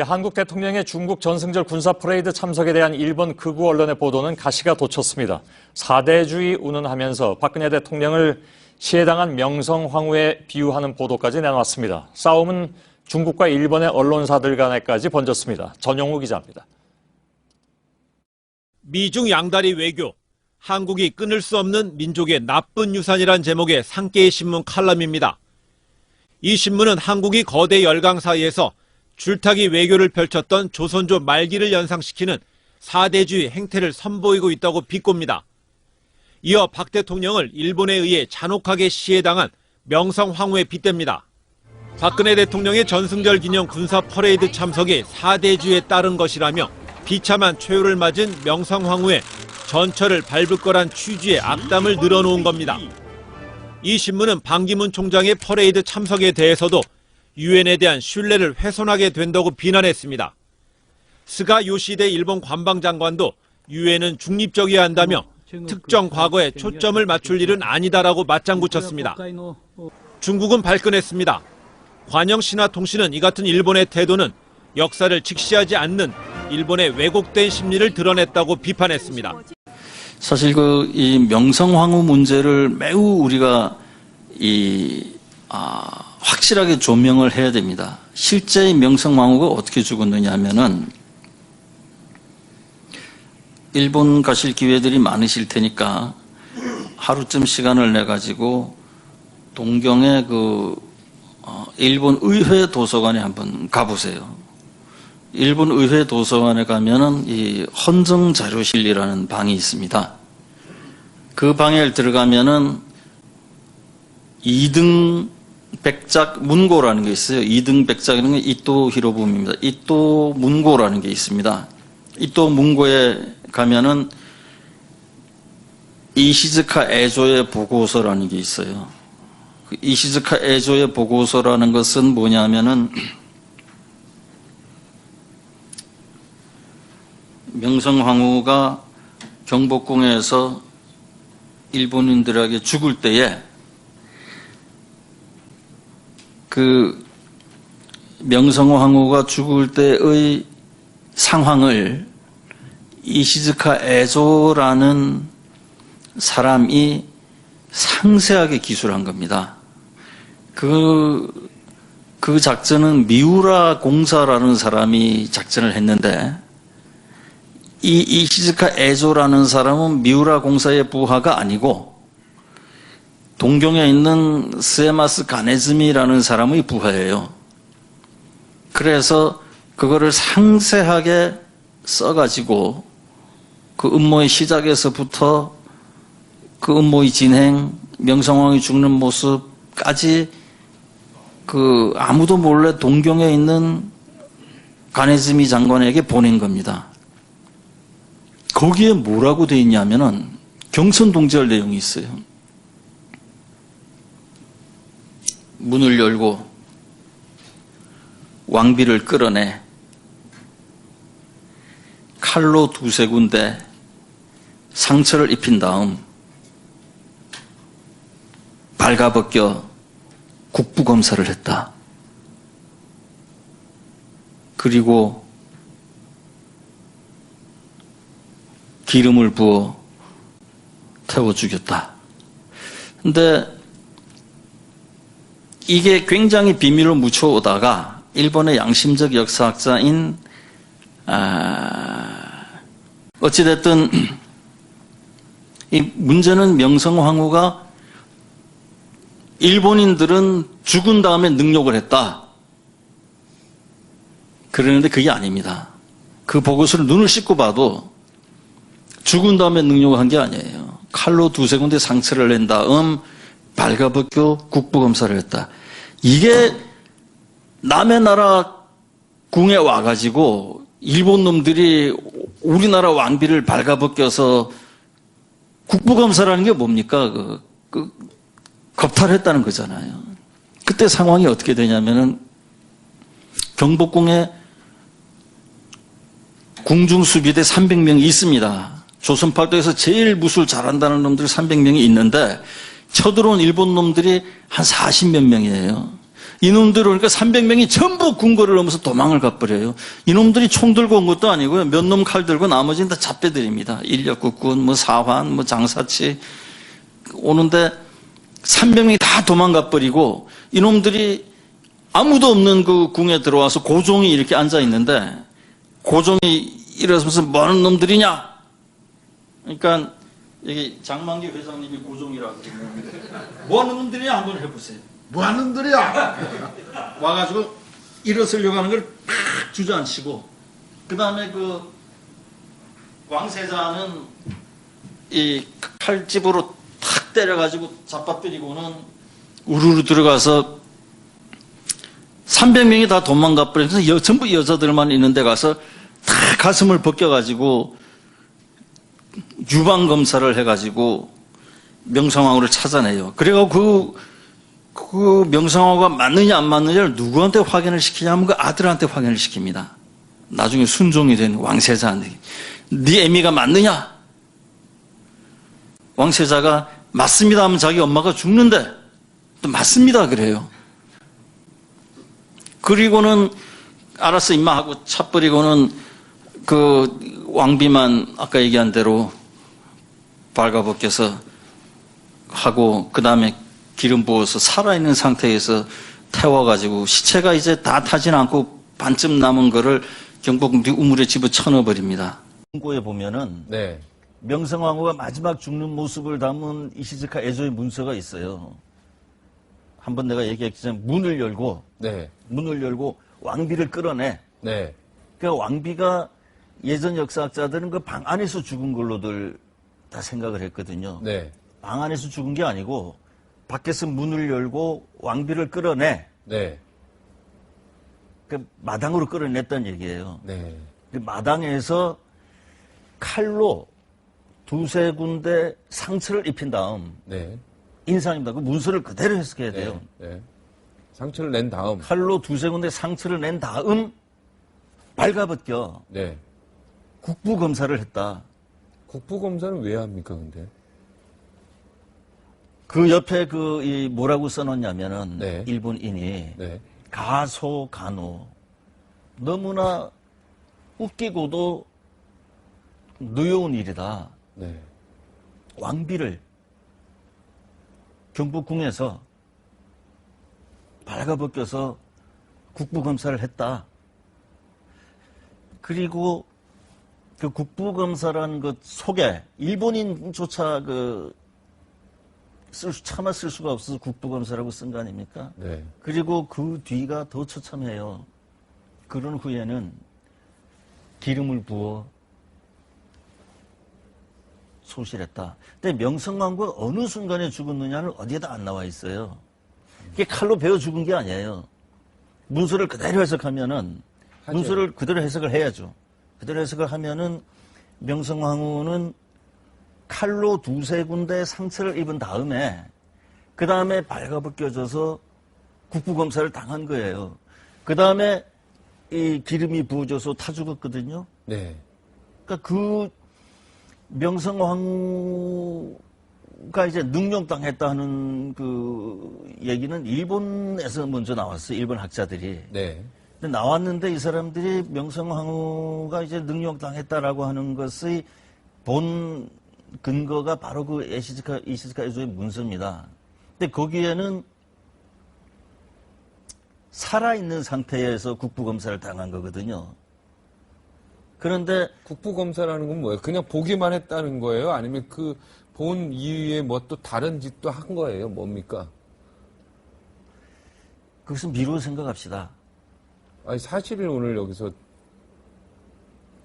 한국 대통령의 중국 전승절 군사 퍼레이드 참석에 대한 일본 극우 언론의 보도는 가시가 돋쳤습니다. 사대주의 운운하면서 박근혜 대통령을 시해당한 명성황후에 비유하는 보도까지 내놨습니다. 싸움은 중국과 일본의 언론사들 간에까지 번졌습니다. 전용우 기자입니다. 미중 양다리 외교, 한국이 끊을 수 없는 민족의 나쁜 유산이란 제목의 상계의 신문 칼럼입니다. 이 신문은 한국이 거대 열강 사이에서 줄타기 외교를 펼쳤던 조선조 말기를 연상시키는 사대주의 행태를 선보이고 있다고 비꼽니다. 이어 박 대통령을 일본에 의해 잔혹하게 시해당한 명성황후에 빗댑니다. 박근혜 대통령의 전승절 기념 군사 퍼레이드 참석이 사대주의에 따른 것이라며 비참한 최후를 맞은 명성황후의 전철을 밟을 거란 취지의 악담을 늘어놓은 겁니다. 이 신문은 반기문 총장의 퍼레이드 참석에 대해서도 유엔에 대한 신뢰를 훼손하게 된다고 비난했습니다. 스가 요시히데 일본 관방장관도 유엔은 중립적이어야 한다며 특정 과거에 초점을 맞출 일은 아니다라고 맞장구쳤습니다. 중국은 발끈했습니다. 관영신화통신은 이 같은 일본의 태도는 역사를 직시하지 않는 일본의 왜곡된 심리를 드러냈다고 비판했습니다. 사실 이 명성황후 문제를 매우 우리가 확실하게 조명을 해야 됩니다. 실제 명성황후가 어떻게 죽었느냐 하면은 일본 가실 기회들이 많으실 테니까 하루쯤 시간을 내 가지고 동경의 일본 의회 도서관에 한번 가보세요. 일본 의회 도서관에 가면은 이 헌정 자료실이라는 방이 있습니다. 그 방에 들어가면은 2등 백작 문고라는 게 있어요. 2등 백작이라는 게 이토 히로부미입니다. 이토 문고라는 게 있습니다. 이토 문고에 가면은 이시즈카 에조의 보고서라는 게 있어요. 이시즈카 에조의 보고서라는 것은 뭐냐면은 명성황후가 경복궁에서 일본인들에게 죽을 때에 명성황후가 죽을 때의 상황을 이시즈카 에조라는 사람이 상세하게 기술한 겁니다. 그 작전은 미우라 공사라는 사람이 작전을 했는데 이 이시즈카 에조라는 사람은 미우라 공사의 부하가 아니고 동경에 있는 스에마스 가네즈미라는 사람의 부하예요. 그래서 그거를 상세하게 써가지고 그 음모의 시작에서부터 그 음모의 진행, 명성황이 죽는 모습까지 아무도 몰래 동경에 있는 가네즈미 장관에게 보낸 겁니다. 거기에 뭐라고 돼 있냐면은 경선동지할 내용이 있어요. 문을 열고 왕비를 끌어내 칼로 두세 군데 상처를 입힌 다음 발가벗겨 국부검사를 했다. 그리고 기름을 부어 태워 죽였다. 근데 이게 굉장히 비밀로 묻혀오다가 일본의 양심적 역사학자인 어찌됐든 이 문제는 명성황후가 일본인들은 죽은 다음에 능욕을 했다. 그러는데 그게 아닙니다. 그 보고서를 눈을 씻고 봐도 죽은 다음에 능욕을 한 게 아니에요. 칼로 두세 군데 상처를 낸 다음 발가벗겨 국부검사를 했다. 이게 남의 나라 궁에 와가지고 일본 놈들이 우리나라 왕비를 발가벗겨서 국부검사라는 게 뭡니까? 겁탈했다는 거잖아요. 그때 상황이 어떻게 되냐면은 경복궁에 궁중수비대 300명이 있습니다. 조선팔도에서 제일 무술 잘한다는 놈들이 300명이 있는데 쳐들어온 일본 놈들이 한 40몇 명이에요. 이놈들이 오니까 300명이 전부 궁궐을 넘어서 도망을 가버려요. 이놈들이 총 들고 온 것도 아니고요. 몇 놈 칼 들고 나머지는 다 잡배들입니다. 인력국군, 뭐 사환, 뭐 장사치 오는데 300명이 다 도망가 버리고 이놈들이 아무도 없는 그 궁에 들어와서 고종이 이렇게 앉아 있는데 고종이 일어서면서 뭐 하는 놈들이냐? 그러니까 여기 장만기 회장님이 고종이라고 그러는데 뭐 하는 놈들이냐 한번 해보세요. 뭐 하는 놈들이야? 와가지고 일어서려고 하는 걸 팍 주저앉히고 그 다음에 그 왕세자는 이 칼집으로 탁 때려가지고 잡아뜨리고는 우르르 들어가서 300명이 다 도망가 버려서 전부 여자들만 있는 데 가서 다 가슴을 벗겨가지고 유방검사를 해가지고 명성황후를 찾아내요. 그래가지고 그 명성황후가 맞느냐 안 맞느냐를 누구한테 확인을 시키냐면 그 아들한테 확인을 시킵니다. 나중에 순종이 된 왕세자한테. 네 애미가 맞느냐? 왕세자가 맞습니다 하면 자기 엄마가 죽는데 또 맞습니다 그래요. 그리고는 알았어 임마 하고 차버리고는 그 왕비만 아까 얘기한 대로 발가벗겨서 하고 그 다음에 기름 부어서 살아있는 상태에서 태워가지고 시체가 이제 다 타진 않고 반쯤 남은 거를 경복 우물에 집어쳐 넣어버립니다. 고에 보면은 네. 명성황후가 마지막 죽는 모습을 담은 이시즈카 에조의 문서가 있어요. 한번 내가 얘기했지만 문을 열고 왕비를 끌어내. 네. 그 왕비가 예전 역사학자들은 그 방 안에서 죽은 걸로들 다 생각을 했거든요. 네. 방 안에서 죽은 게 아니고 밖에서 문을 열고 왕비를 끌어내. 네. 그 마당으로 끌어냈다는 얘기예요. 네. 그 마당에서 칼로 두세 군데 상처를 입힌 다음 네. 인상입니다. 그 문서를 그대로 해석해야 돼요. 네. 상처를 낸 다음. 칼로 두세 군데 상처를 낸 다음 발가벗겨 네. 국부검사를 했다. 국부검사는 왜 합니까, 근데? 그 옆에 이 뭐라고 써놓냐면은 네. 일본인이 네. 가소간호 너무나 웃기고도 누여운 일이다. 네. 왕비를 경복궁에서 발가벗겨서 국부검사를 했다. 그리고 그 국부검사라는 것 속에 일본인조차 차마 쓸 수가 없어서 국부검사라고 쓴 거 아닙니까? 네. 그리고 그 뒤가 더 처참해요. 그런 후에는 기름을 부어 소실했다. 근데 명성황후가 어느 순간에 죽었느냐는 어디에다 안 나와 있어요. 이게 칼로 베어 죽은 게 아니에요. 문서를 그대로 해석하면은 문서를 그대로 해석을 해야죠. 그대로 해석을 하면은 명성황후는 칼로 두세 군데 상처를 입은 다음에 그 다음에 발가벗겨져서 국부검사를 당한 거예요. 그 다음에 이 기름이 부어져서 타 죽었거든요. 네. 그러니까 그 명성황후가 이제 능욕당했다 하는 그 얘기는 일본에서 먼저 나왔어요. 일본 학자들이. 네. 근데 나왔는데 이 사람들이 명성황후가 이제 능욕당했다라고 하는 것의 본 근거가 바로 그 이시즈카 에조의 문서입니다. 근데 거기에는 살아있는 상태에서 국부검사를 당한 거거든요. 그런데 국부검사라는 건 뭐예요? 그냥 보기만 했다는 거예요? 아니면 그 본 이후에 뭐 또 다른 짓도 한 거예요? 뭡니까? 그것은 미루어 생각합시다. 아니, 사실을 오늘 여기서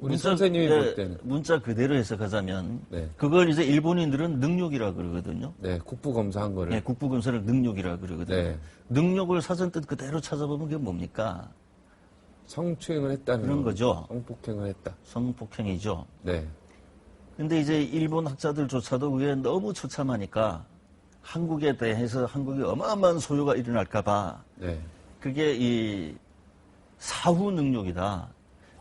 우리 선생님이 볼 때는. 문자 그대로 해석하자면 네. 그걸 이제 일본인들은 능욕이라 그러거든요. 네, 국부검사 한 거를. 네, 국부검사를 능욕이라 그러거든요. 네. 능욕을 사전뜻 그대로 찾아보면 그게 뭡니까? 성추행을 했다는 그런 거죠. 성폭행을 했다. 성폭행이죠. 네. 근데 이제 일본 학자들조차도 그게 너무 처참하니까 한국에 대해서 한국이 어마어마한 소요가 일어날까봐 네. 그게 이 사후 능욕이다.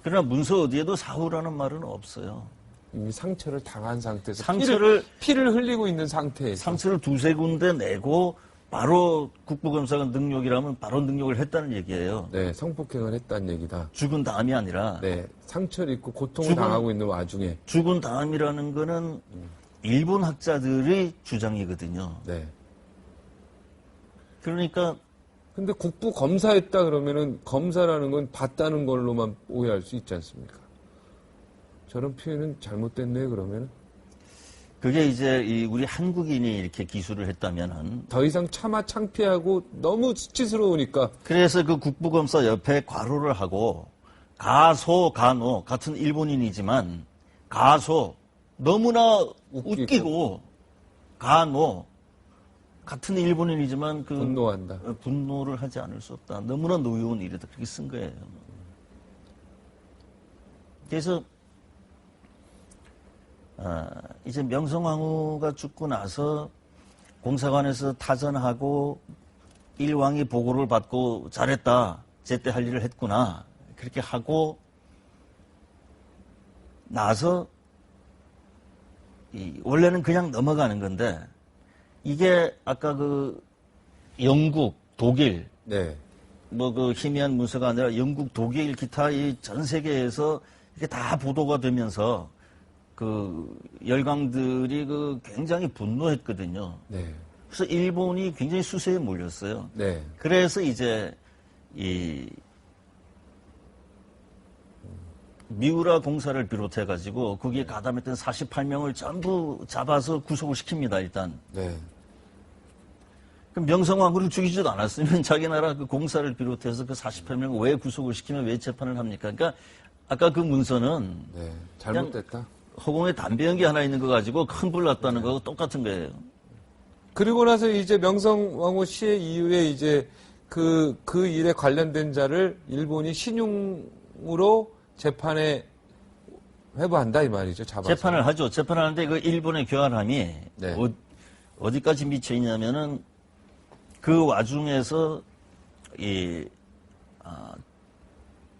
그러나 문서 어디에도 사후라는 말은 없어요. 이미 상처를 당한 상태에서 상처를 피를 흘리고 있는 상태에서 상처를 두세 군데 내고 바로 국부검사가 능욕이라면 바로 능욕을 했다는 얘기예요. 네, 성폭행을 했다는 얘기다. 죽은 다음이 아니라 네, 상처를 입고 고통을 당하고 있는 와중에. 죽은 다음이라는 거는 일본 학자들의 주장이거든요. 네. 그러니까 근데 국부 검사했다 그러면은 검사라는 건 봤다는 걸로만 오해할 수 있지 않습니까? 저런 표현은 잘못됐네요, 그러면은. 그게 이제 우리 한국인이 이렇게 기술을 했다면은 더 이상 차마 창피하고 너무 수치스러우니까. 그래서 그 국부검사 옆에 괄호를 하고 가소, 간호 같은 일본인이지만 가소 너무나 웃기고 간호 같은 일본인이지만 그 분노한다. 분노를 하지 않을 수 없다. 너무나 노여운 일이다. 그렇게 쓴 거예요. 그래서 이제 명성황후가 죽고 나서 공사관에서 타전하고 일왕이 보고를 받고 잘했다. 제때 할 일을 했구나. 그렇게 하고 나서 원래는 그냥 넘어가는 건데 이게 아까 그 영국, 독일 네. 뭐 그 희미한 문서가 아니라 영국, 독일, 기타 이 전 세계에서 이게 다 보도가 되면서 그 열강들이 그 굉장히 분노했거든요. 네. 그래서 일본이 굉장히 수세에 몰렸어요. 네. 그래서 이제 이 미우라 공사를 비롯해 가지고 거기에 가담했던 48명을 전부 잡아서 구속을 시킵니다. 일단. 네. 그럼 명성황후를 죽이지도 않았으면 자기 나라 그 공사를 비롯해서 그 48명을 왜 구속을 시키면 왜 재판을 합니까? 그러니까 아까 그 문서는 네. 잘못됐다. 허공에 담배 연기 하나 있는 거 가지고 큰 불 났다는 거하고 똑같은 거예요. 그리고 나서 이제 명성황후 시해 이후에 이제 그 일에 관련된 자를 일본이 신용으로 재판에 회부한다 이 말이죠. 잡아서. 재판을 하죠. 재판을 하는데 그 일본의 교활함이 네. 어디까지 미쳐 있냐면은 그 와중에서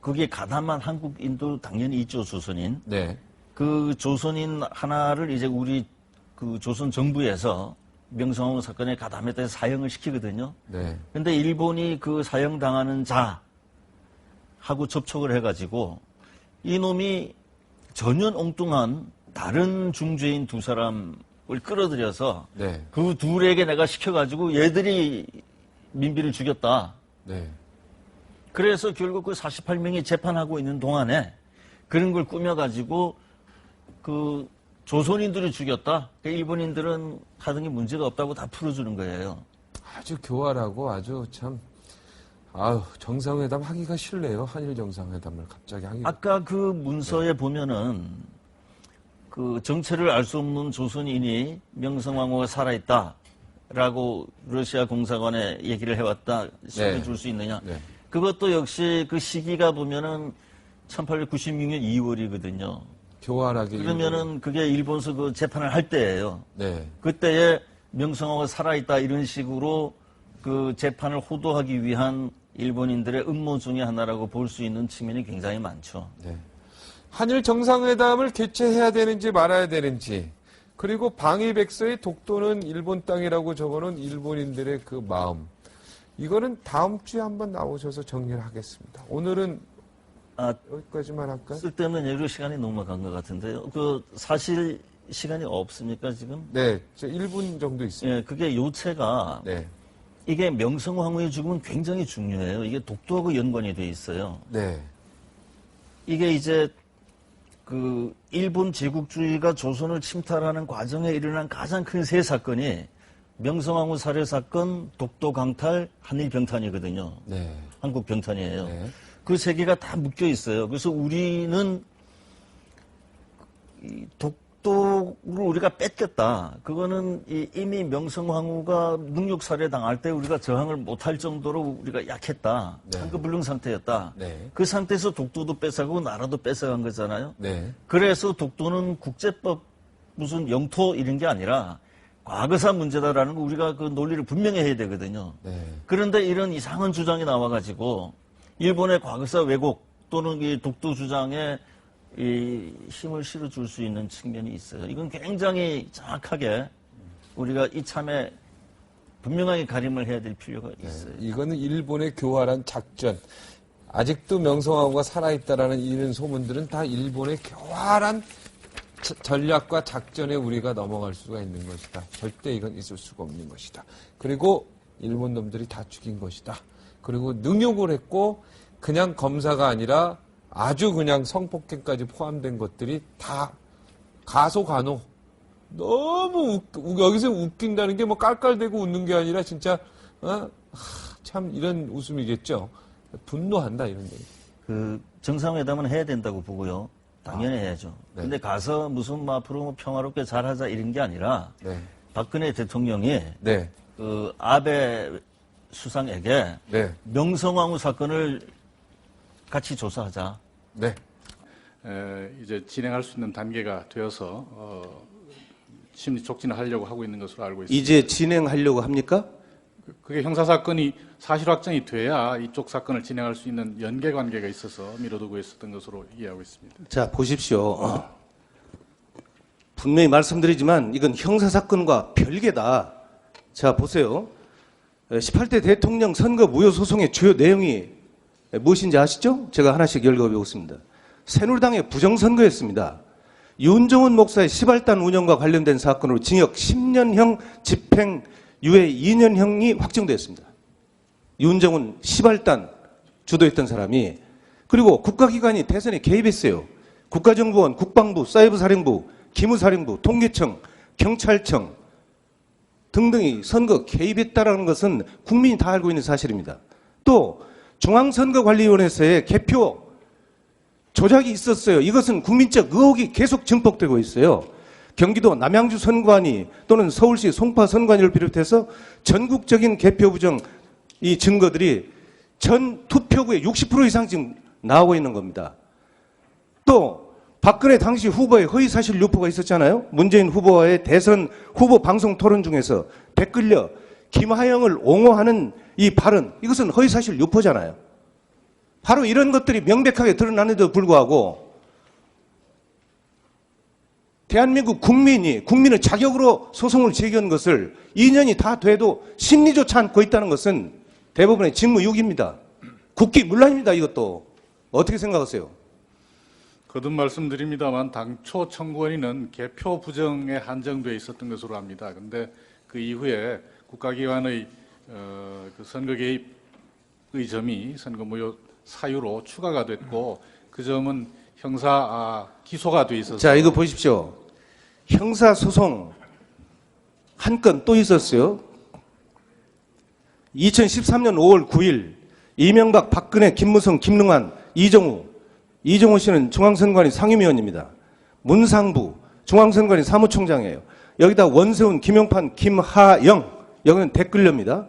거기에 가담한 한국인도 당연히 있죠. 조선인. 네. 그 조선인 하나를 이제 우리 그 조선 정부에서 명성황후 사건에 가담했다 해서 사형을 시키거든요. 네. 근데 일본이 그 사형당하는 자하고 접촉을 해가지고 이놈이 전혀 엉뚱한 다른 중죄인 두 사람을 끌어들여서 네. 그 둘에게 내가 시켜가지고 얘들이 민비를 죽였다. 네. 그래서 결국 그 48명이 재판하고 있는 동안에 그런 걸 꾸며가지고 그 조선인들이 죽였다. 그러니까 일본인들은 하던 게 문제가 없다고 다 풀어주는 거예요. 아주 교활하고 아주 참 아우 정상회담 하기가 싫네요. 한일 정상회담을 갑자기 하기가. 아까 그 문서에 보면은 그 정체를 알 수 없는 조선인이 명성황후가 살아있다라고 러시아 공사관에 얘기를 해왔다. 소개줄 수 있느냐. 네. 그것도 역시 그 시기가 보면은 1896년 2월이거든요. 교활하게. 그러면은 그게 일본서 그 재판을 할 때예요. 네. 그때에 명성황후가 살아있다 이런 식으로 그 재판을 호도하기 위한 일본인들의 음모 중에 하나라고 볼 수 있는 측면이 굉장히 많죠. 네. 한일 정상회담을 개최해야 되는지 말아야 되는지, 그리고 방위백서의 독도는 일본 땅이라고 적어놓은 일본인들의 그 마음, 이거는 다음 주에 한번 나오셔서 정리를 하겠습니다. 오늘은 여기까지만 할까요? 쓸데없는 얘기로 시간이 넘어간 것 같은데요. 그 사실 시간이 없습니까 지금? 네, 1분 정도 있습니다. 예, 그게 요체가 네. 이게 명성황후의 죽음은 굉장히 중요해요. 이게 독도하고 연관이 돼 있어요. 네. 이게 이제 그 일본 제국주의가 조선을 침탈하는 과정에 일어난 가장 큰 세 사건이 명성황후 살해 사건, 독도 강탈, 한일 병탄이거든요. 네. 한국 병탄이에요. 네. 그 세 개가 다 묶여 있어요. 그래서 우리는 이 독도를 우리가 뺏겼다. 그거는 이미 명성황후가 능욕살해 당할 때 우리가 저항을 못할 정도로 우리가 약했다. 네. 한급불능 상태였다. 네. 그 상태에서 독도도 뺏어가고 나라도 뺏어간 거잖아요. 네. 그래서 독도는 국제법 무슨 영토 이런 게 아니라 과거사 문제다라는 거 우리가 그 논리를 분명히 해야 되거든요. 네. 그런데 이런 이상한 주장이 나와가지고 일본의 과거사 왜곡 또는 이 독도 주장에 이 힘을 실어줄 수 있는 측면이 있어요. 이건 굉장히 정확하게 우리가 이참에 분명하게 가림을 해야 될 필요가 있어요. 이거는 일본의 교활한 작전. 아직도 명성황후가 살아있다라는 이런 소문들은 다 일본의 교활한 전략과 작전에 우리가 넘어갈 수가 있는 것이다. 절대 이건 있을 수가 없는 것이다. 그리고 일본 놈들이 다 죽인 것이다. 그리고 능욕을 했고 그냥 검사가 아니라 아주 그냥 성폭행까지 포함된 것들이 다 가소간호. 너무 여기서 웃긴다는 게 뭐 깔깔대고 웃는 게 아니라 진짜 참 이런 웃음이겠죠. 분노한다 이런 얘기. 그 정상회담은 해야 된다고 보고요. 당연히 해야죠. 네. 근데 가서 무슨 뭐 앞으로 뭐 평화롭게 잘하자 이런 게 아니라 네. 박근혜 대통령이 네. 그 아베 수상에게 네. 명성황후 사건을 같이 조사하자. 네. 이제 진행할 수 있는 단계가 되어서 심리 촉진을 하려고 하고 있는 것으로 알고 있습니다. 이제 진행하려고 합니까? 그게 형사 사건이 사실 확정이 돼야 이쪽 사건을 진행할 수 있는 연계 관계가 있어서 미뤄두고 있었던 것으로 이해하고 있습니다. 자, 보십시오. 분명히 말씀드리지만 이건 형사사건과 별개다. 자, 보세요. 18대 대통령 선거 무효 소송의 주요 내용이 무엇인지 아시죠? 제가 하나씩 읽어보겠습니다. 새누리당의 부정선거였습니다. 윤정훈 목사의 시발단 운영과 관련된 사건으로 징역 10년형 집행유예 2년형이 확정되었습니다. 윤정훈 시발단 주도했던 사람이. 그리고 국가기관이 대선에 개입했어요. 국가정보원, 국방부, 사이버사령부, 기무사령부, 통계청, 경찰청 등등이 선거 개입했다는 것은 국민이 다 알고 있는 사실입니다. 또 중앙선거관리위원회에서의 개표 조작이 있었어요. 이것은 국민적 의혹이 계속 증폭되고 있어요. 경기도 남양주 선관위 또는 서울시 송파 선관위를 비롯해서 전국적인 개표 부정 이 증거들이 전 투표구의 60% 이상 지금 나오고 있는 겁니다. 또 박근혜 당시 후보의 허위사실 유포가 있었잖아요. 문재인 후보와의 대선 후보 방송 토론 중에서 댓글려 김하영을 옹호하는 이 발언, 이것은 허위사실 유포잖아요. 바로 이런 것들이 명백하게 드러나는데도 불구하고 대한민국 국민의 자격으로 소송을 제기한 것을 2년이 다 돼도 심리조차 않고 있다는 것은 대부분의 직무유기입니다. 국기문란입니다. 이것도. 어떻게 생각하세요? 거듭 말씀드립니다만 당초 청구원인은 개표 부정에 한정되어 있었던 것으로 압니다. 그런데 그 이후에 국가기관의 그 선거 개입의 점이 선거 무효 사유로 추가가 됐고 그 점은 형사 기소가 돼 있어서. 자, 이거 보십시오. 형사소송 한 건 또 있었어요. 2013년 5월 9일 이명박, 박근혜, 김무성, 김능환, 이정호 씨는 중앙선관위 상임위원입니다. 문상부 중앙선관위 사무총장이에요. 여기다 원세훈, 김용판, 김하영 여기는 댓글료입니다.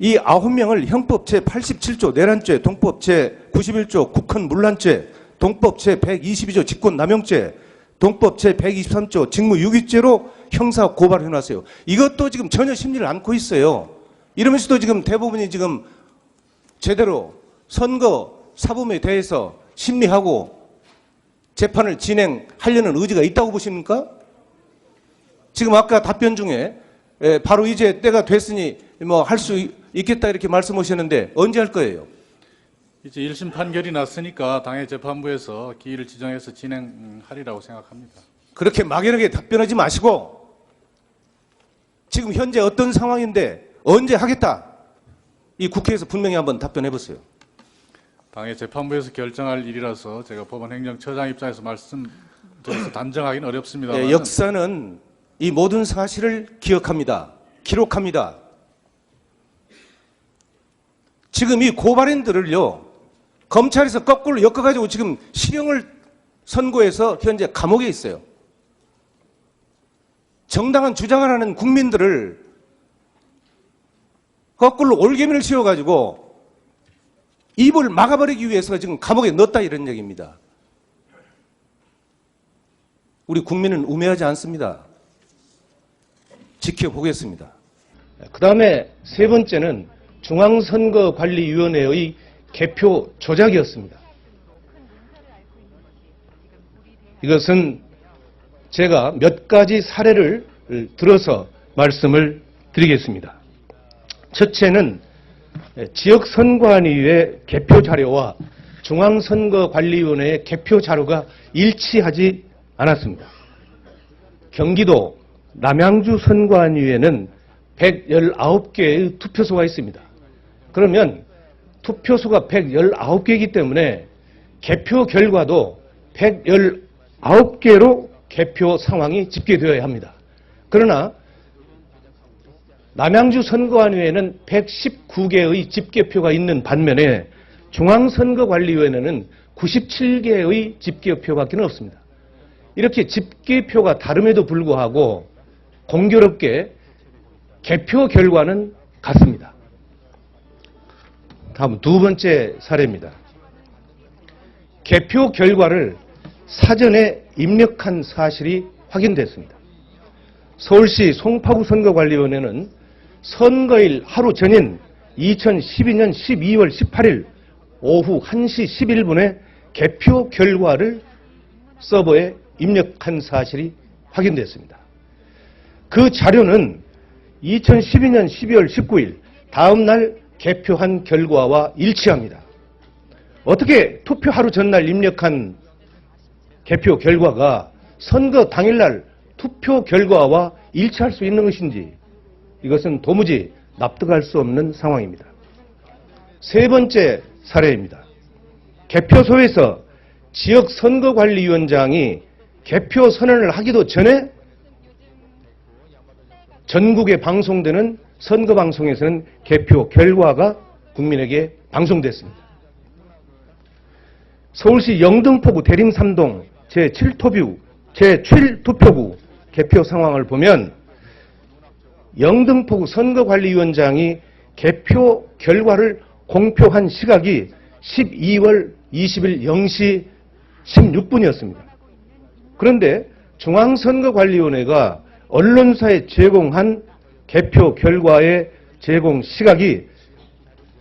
이 9명을 형법 제87조 내란죄, 동법 제91조 국헌문란죄, 동법 제122조 직권남용죄, 동법 제123조 직무유기죄로 형사 고발해놨어요. 이것도 지금 전혀 심리를 않고 있어요. 이러면서도 지금 대부분이 지금 제대로 선거 사범에 대해서 심리하고 재판을 진행하려는 의지가 있다고 보십니까? 지금 아까 답변 중에 바로 이제 때가 됐으니 뭐 할 수 있겠다 이렇게 말씀하셨는데 언제 할 거예요? 이제 1심 판결이 났으니까 당해 재판부에서 기일을 지정해서 진행하리라고 생각합니다. 그렇게 막연하게 답변하지 마시고 지금 현재 어떤 상황인데 언제 하겠다? 이 국회에서 분명히 한번 답변해 보세요. 당해 재판부에서 결정할 일이라서 제가 법원행정처장 입장에서 말씀드려서 단정하기는 어렵습니다. 역사는 이 모든 사실을 기억합니다. 기록합니다. 지금 이 고발인들을요, 검찰에서 거꾸로 엮어가지고 지금 실형을 선고해서 현재 감옥에 있어요. 정당한 주장을 하는 국민들을 거꾸로 올개미를 씌워가지고 입을 막아버리기 위해서 지금 감옥에 넣었다 이런 얘기입니다. 우리 국민은 우매하지 않습니다. 지켜보겠습니다. 그 다음에 세 번째는 중앙선거관리위원회의 개표 조작이었습니다. 이것은 제가 몇 가지 사례를 들어서 말씀을 드리겠습니다. 첫째는 지역선거관위의 개표 자료와 중앙선거관리위원회의 개표 자료가 일치하지 않았습니다. 경기도 남양주 선관위에는 119개의 투표소가 있습니다. 그러면 투표소가 119개이기 때문에 개표 결과도 119개로 개표 상황이 집계되어야 합니다. 그러나 남양주 선거관위에는 119개의 집계표가 있는 반면에 중앙선거관리위원회는 97개의 집계표밖에 없습니다. 이렇게 집계표가 다름에도 불구하고 공교롭게 개표 결과는 같습니다. 다음 두 번째 사례입니다. 개표 결과를 사전에 입력한 사실이 확인됐습니다. 서울시 송파구 선거관리위원회는 선거일 하루 전인 2012년 12월 18일 오후 1시 11분에 개표 결과를 서버에 입력한 사실이 확인됐습니다. 그 자료는 2012년 12월 19일 다음 날 개표한 결과와 일치합니다. 어떻게 투표 하루 전날 입력한 개표 결과가 선거 당일날 투표 결과와 일치할 수 있는 것인지 이것은 도무지 납득할 수 없는 상황입니다. 세 번째 사례입니다. 개표소에서 지역선거관리위원장이 개표 선언을 하기도 전에 전국에 방송되는 선거방송에서는 개표 결과가 국민에게 방송됐습니다. 서울시 영등포구 대림삼동 제7투표구 개표 상황을 보면 영등포구 선거관리위원장이 개표 결과를 공표한 시각이 12월 20일 0시 16분이었습니다. 그런데 중앙선거관리위원회가 언론사에 제공한 개표 결과의 제공 시각이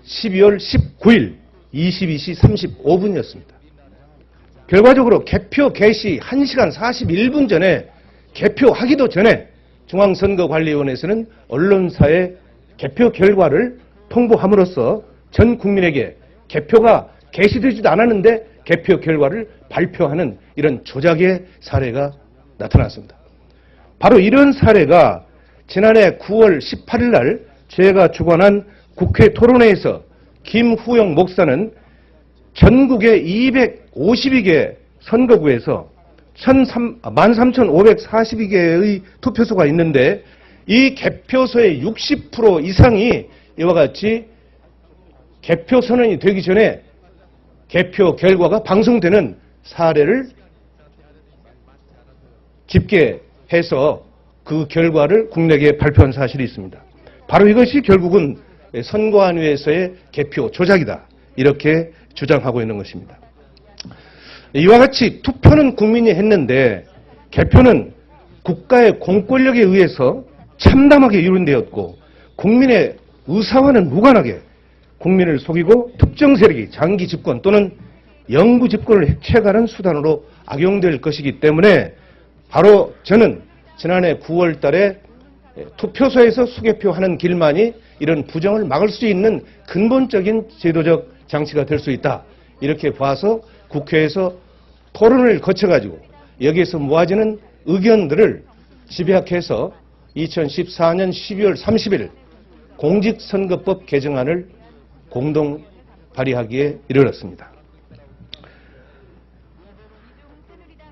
12월 19일 22시 35분이었습니다. 결과적으로 개표 개시 1시간 41분 전에 개표하기도 전에 중앙선거관리위원회에서는 언론사에 개표 결과를 통보함으로써 전 국민에게 개표가 개시되지도 않았는데 개표 결과를 발표하는 이런 조작의 사례가 나타났습니다. 바로 이런 사례가 지난해 9월 18일 날 제가 주관한 국회 토론회에서 김후영 목사는 전국의 252개 선거구에서 13,542개의 투표소가 있는데 이 개표소의 60% 이상이 이와 같이 개표 선언이 되기 전에 개표 결과가 방송되는 사례를 집계해서 그 결과를 국내에 발표한 사실이 있습니다. 바로 이것이 결국은 선거관위에서의 개표 조작이다. 이렇게 주장하고 있는 것입니다. 이와 같이 투표는 국민이 했는데 개표는 국가의 공권력에 의해서 참담하게 이룬되었고 국민의 의사와는 무관하게 국민을 속이고 특정 세력이 장기 집권 또는 영구 집권을 해체하는 수단으로 악용될 것이기 때문에 바로 저는 지난해 9월 달에 투표소에서 수개표하는 길만이 이런 부정을 막을 수 있는 근본적인 제도적 장치가 될 수 있다. 이렇게 봐서 국회에서 토론을 거쳐가지고 여기에서 모아지는 의견들을 집약해서 2014년 12월 30일 공직선거법 개정안을 공동 발의하기에 이르렀습니다.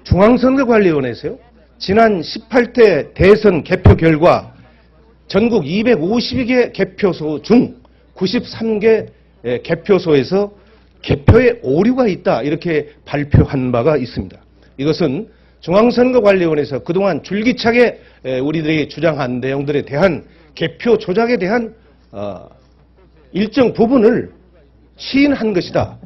중앙선거관리위원회에서요. 지난 18대 대선 개표 결과 전국 252개 개표소 중 93개 개표소에서 개표에 오류가 있다 이렇게 발표한 바가 있습니다. 이것은 중앙선거관리위원회에서 그동안 줄기차게 우리들이 주장한 내용들에 대한 개표 조작에 대한 일정 부분을 시인한 것이다.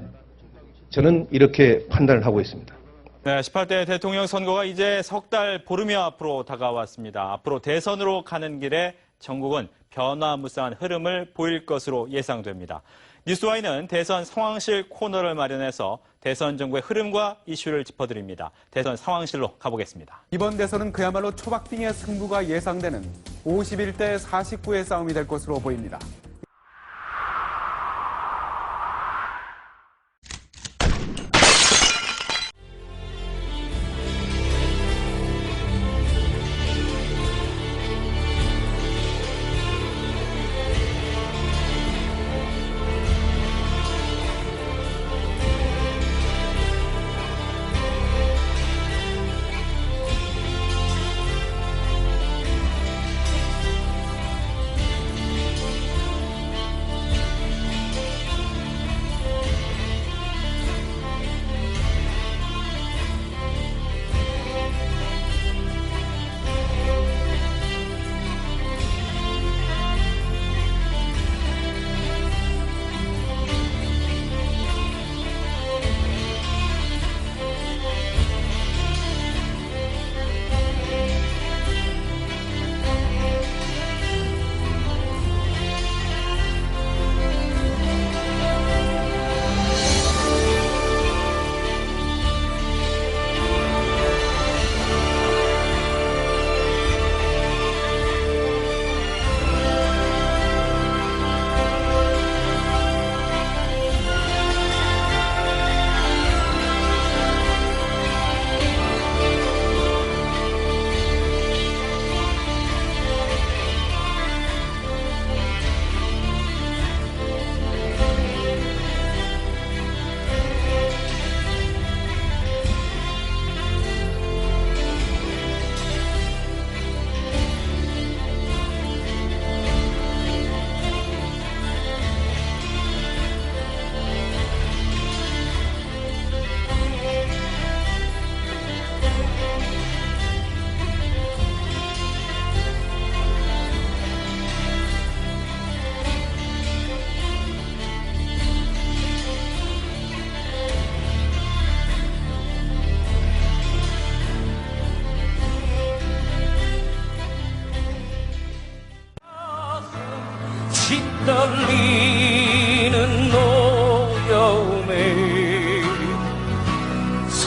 저는 이렇게 판단을 하고 있습니다. 네, 18대 대통령 선거가 이제 석 달 보름여 앞으로 다가왔습니다. 앞으로 대선으로 가는 길에 전국은 변화무쌍한 흐름을 보일 것으로 예상됩니다. 뉴스와이는 대선 상황실 코너를 마련해서 대선 정국의 흐름과 이슈를 짚어드립니다. 대선 상황실로 가보겠습니다. 이번 대선은 그야말로 초박빙의 승부가 예상되는 51대 49의 싸움이 될 것으로 보입니다.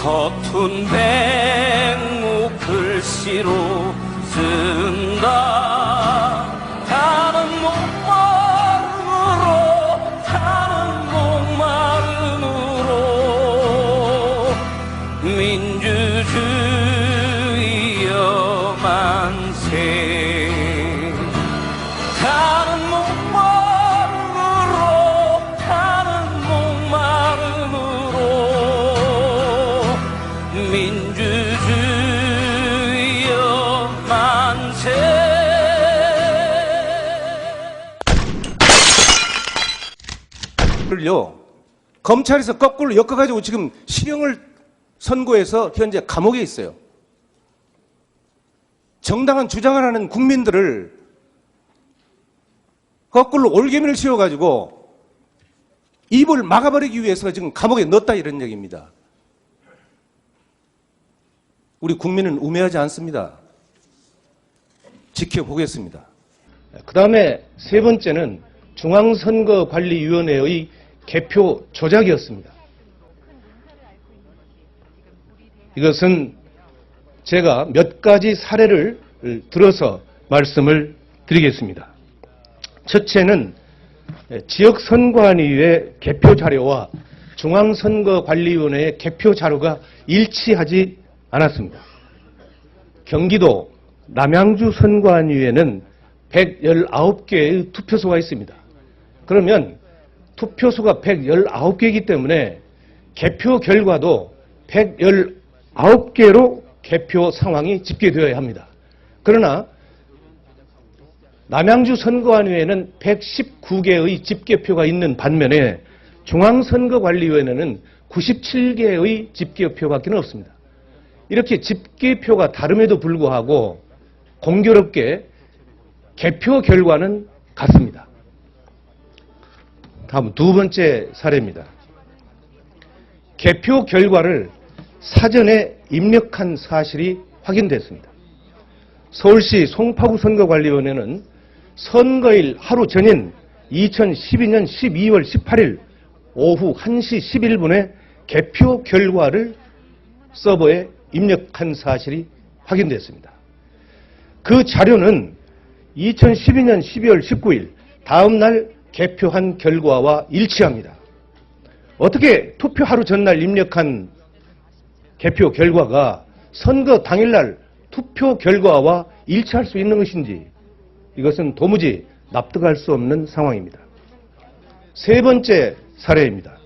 서툰 백무 글씨로 쓴다. 다른 목마름으로 다른 목마름으로 민주주의여 만세. 다른 목마름으로 다른 목마름으로 민주주의여 만세. 요 검찰에서 거꾸로 엮어가지고 지금 실형을 선고해서 현재 감옥에 있어요. 정당한 주장을 하는 국민들을 거꾸로 올개미를 씌워가지고 입을 막아버리기 위해서 지금 감옥에 넣었다 이런 얘기입니다. 우리 국민은 우매하지 않습니다. 지켜보겠습니다. 그 다음에 세 번째는 중앙선거관리위원회의 개표 조작이었습니다. 이것은 제가 몇 가지 사례를 들어서 말씀을 드리겠습니다. 첫째는 지역선거관리위의 개표 자료와 중앙선거관리위원회의 개표 자료가 일치하지 않았습니다. 경기도 남양주 선거관리위에는 119개의 투표소가 있습니다. 그러면 투표소가 119개이기 때문에 개표 결과도 119개로 개표 상황이 집계되어야 합니다. 그러나 남양주 선거관리위에는 119개의 집계표가 있는 반면에 중앙선거관리위원회는 97개의 집계표밖에 없습니다. 이렇게 집계표가 다름에도 불구하고 공교롭게 개표 결과는 같습니다. 다음 두 번째 사례입니다. 개표 결과를 사전에 입력한 사실이 확인됐습니다. 서울시 송파구 선거관리위원회는 선거일 하루 전인 2012년 12월 18일 오후 1시 11분에 개표 결과를 서버에 입력한 사실이 확인됐습니다. 그 자료는 2012년 12월 19일 다음 날 개표한 결과와 일치합니다. 어떻게 투표 하루 전날 입력한 개표 결과가 선거 당일날 투표 결과와 일치할 수 있는 것인지 이것은 도무지 납득할 수 없는 상황입니다. 세 번째 사례입니다.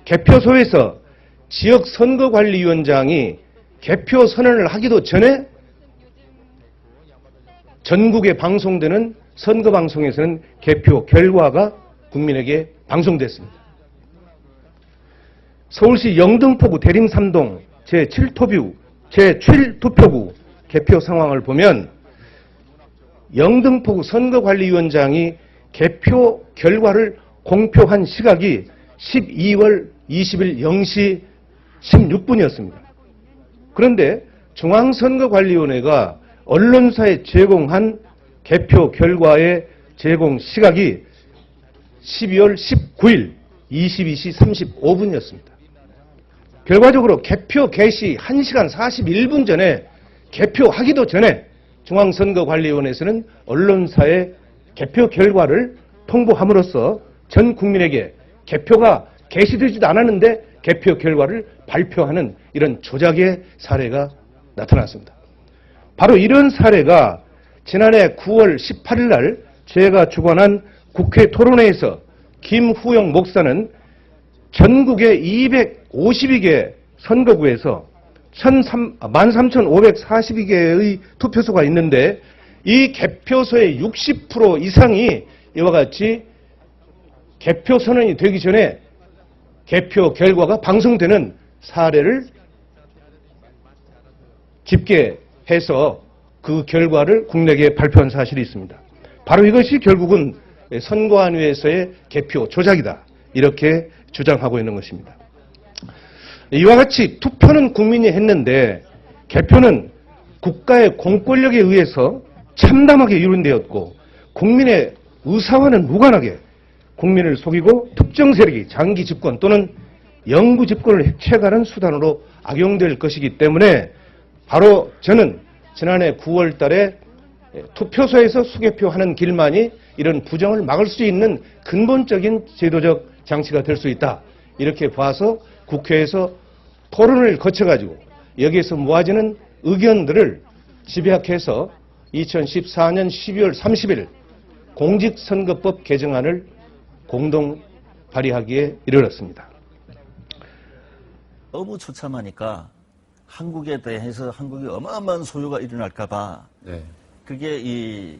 개표소에서 지역선거관리위원장이 개표 선언을 하기도 전에 전국에 방송되는 선거방송에서는 개표 결과가 국민에게 방송됐습니다. 서울시 영등포구 대림삼동 제7투표구 개표 상황을 보면 영등포구 선거관리위원장이 개표 결과를 공표한 시각이 12월 20일 0시 16분이었습니다. 그런데 중앙선거관리위원회가 언론사에 제공한 개표 결과의 제공 시각이 12월 19일 22시 35분이었습니다. 결과적으로 개표 개시 1시간 41분 전에 개표하기도 전에 중앙선거관리위원회에서는 언론사에 개표 결과를 통보함으로써 전 국민에게 개표가 개시되지도 않았는데 개표 결과를 발표하는 이런 조작의 사례가 나타났습니다. 바로 이런 사례가 지난해 9월 18일 날 제가 주관한 국회 토론회에서 김후영 목사는 전국의 252개 선거구에서 13,542개의 투표소가 있는데 이 개표소의 60% 이상이 이와 같이 개표 선언이 되기 전에 개표 결과가 방송되는 사례를 집계해서 그 결과를 국내에 발표한 사실이 있습니다. 바로 이것이 결국은 선거안위에서의 개표 조작이다. 이렇게 주장하고 있는 것입니다. 이와 같이 투표는 국민이 했는데 개표는 국가의 공권력에 의해서 참담하게 이룬되었고 국민의 의사와는 무관하게 국민을 속이고 특정 세력이 장기 집권 또는 영구 집권을 해체하는 수단으로 악용될 것이기 때문에 바로 저는 지난해 9월 달에 투표소에서 수개표하는 길만이 이런 부정을 막을 수 있는 근본적인 제도적 장치가 될 수 있다. 이렇게 봐서 국회에서 토론을 거쳐가지고 여기에서 모아지는 의견들을 집약해서 2014년 12월 30일 공직선거법 개정안을 공동 발의하기에 이르렀습니다. 너무 처참하니까 한국에 대해서 한국이 어마어마한 소요가 일어날까봐 네. 그게 이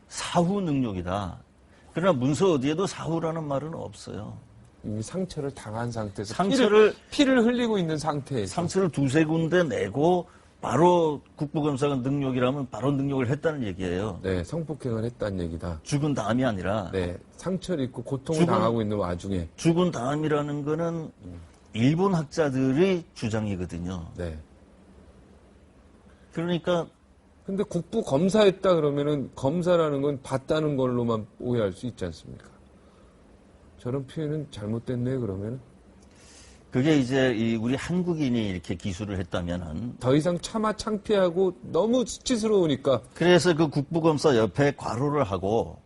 사후 능력이다. 그러나 문서 어디에도 사후라는 말은 없어요. 이미 상처를 당한 상태에서 피를 흘리고 있는 상태에서 상처를 두세 군데 내고 바로 국부검사가 능력이라면 바로 능력을 했다는 얘기예요. 네, 성폭행을 했다는 얘기다. 죽은 다음이 아니라 네, 상처를 입고 고통을 당하고 있는 와중에 죽은 다음이라는 거는 일본 학자들의 주장이거든요. 네. 그러니까 근데 국부 검사했다 그러면은 검사라는 건 봤다는 걸로만 오해할 수 있지 않습니까? 저런 표현은 잘못됐네 그러면은 그게 이제 우리 한국인이 이렇게 기술을 했다면은 더 이상 차마 창피하고 너무 수치스러우니까 그래서 그 국부검사 옆에 괄호를 하고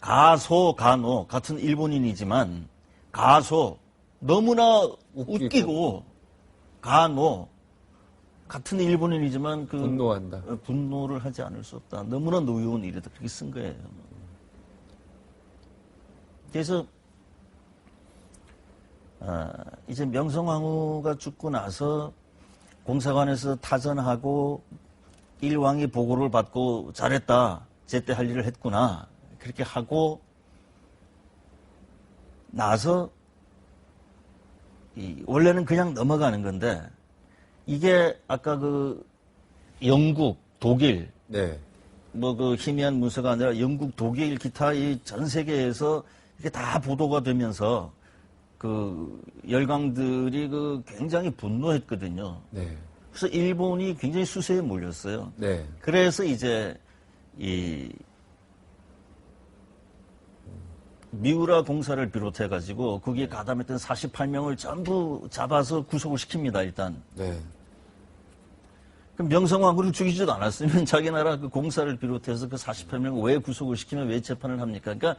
가소 간호 같은 일본인이지만 가소 너무나 웃기고 간호 같은 일본인이지만 그 분노한다. 분노를 하지 않을 수 없다. 너무나 노여운 일이다. 그렇게 쓴 거예요. 그래서 이제 명성황후가 죽고 나서 공사관에서 타전하고 일왕이 보고를 받고 잘했다. 제때 할 일을 했구나. 그렇게 하고 나서 원래는 그냥 넘어가는 건데 이게 아까 그 영국, 독일, 네. 뭐 그 희미한 문서가 아니라 영국, 독일, 기타 이 전 세계에서 이게 다 보도가 되면서 그 열강들이 그 굉장히 분노했거든요. 네. 그래서 일본이 굉장히 수세에 몰렸어요. 네. 그래서 이제 이 미우라 공사를 비롯해 가지고 거기에 가담했던 48명을 전부 잡아서 구속을 시킵니다. 일단. 네. 그럼 명성황후를 죽이지도 않았으면 자기 나라 그 공사를 비롯해서 그 48명을 왜 구속을 시키면 왜 재판을 합니까? 그러니까